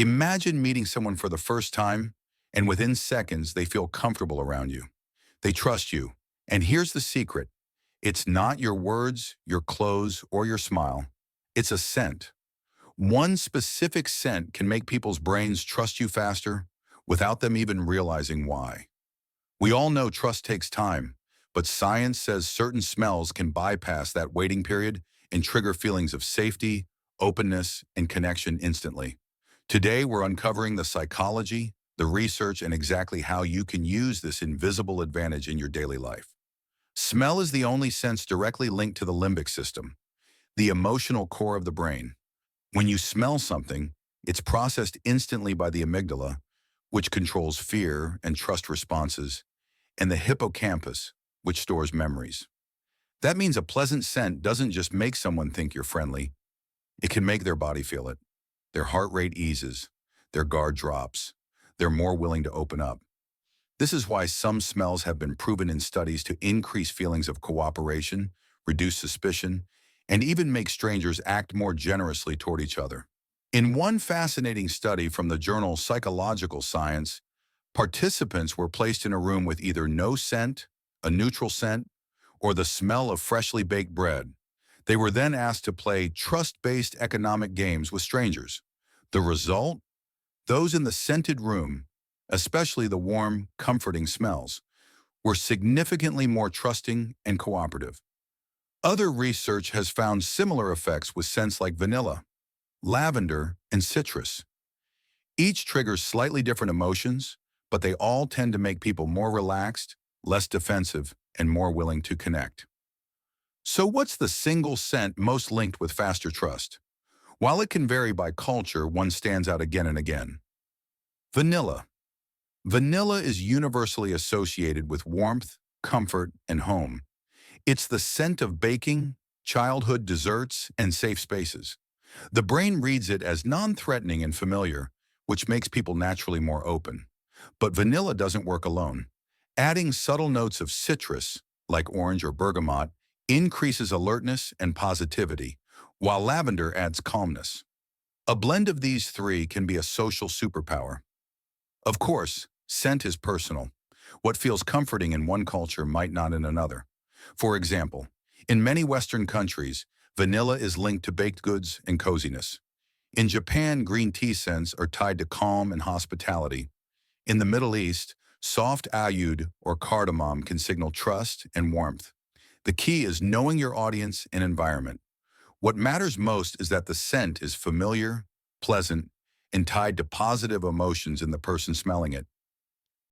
Imagine meeting someone for the first time, and within seconds, they feel comfortable around you. They trust you. And here's the secret. It's not your words, your clothes, or your smile. It's a scent. One specific scent can make people's brains trust you faster without them even realizing why. We all know trust takes time, but science says certain smells can bypass that waiting period and trigger feelings of safety, openness, and connection instantly. Today, we're uncovering the psychology, the research, and exactly how you can use this invisible advantage in your daily life. Smell is the only sense directly linked to the limbic system, the emotional core of the brain. When you smell something, it's processed instantly by the amygdala, which controls fear and trust responses, and the hippocampus, which stores memories. That means a pleasant scent doesn't just make someone think you're friendly, it can make their body feel it. Their heart rate eases, their guard drops, they're more willing to open up. This is why some smells have been proven in studies to increase feelings of cooperation, reduce suspicion, and even make strangers act more generously toward each other. In one fascinating study from the journal Psychological Science, participants were placed in a room with either no scent, a neutral scent, or the smell of freshly baked bread. They were then asked to play trust-based economic games with strangers. The result? Those in the scented room, especially the warm, comforting smells, were significantly more trusting and cooperative. Other research has found similar effects with scents like vanilla, lavender, and citrus. Each triggers slightly different emotions, but they all tend to make people more relaxed, less defensive, and more willing to connect. So what's the single scent most linked with faster trust? While it can vary by culture, one stands out again and again. Vanilla. Vanilla is universally associated with warmth, comfort, and home. It's the scent of baking, childhood desserts, and safe spaces. The brain reads it as non-threatening and familiar, which makes people naturally more open. But vanilla doesn't work alone. Adding subtle notes of citrus, like orange or bergamot, increases alertness and positivity, while lavender adds calmness. A blend of these three can be a social superpower. Of course, scent is personal. What feels comforting in one culture might not in another. For example, in many Western countries, vanilla is linked to baked goods and coziness. In Japan, green tea scents are tied to calm and hospitality. In the Middle East, soft oud or cardamom can signal trust and warmth. The key is knowing your audience and environment. What matters most is that the scent is familiar, pleasant, and tied to positive emotions in the person smelling it.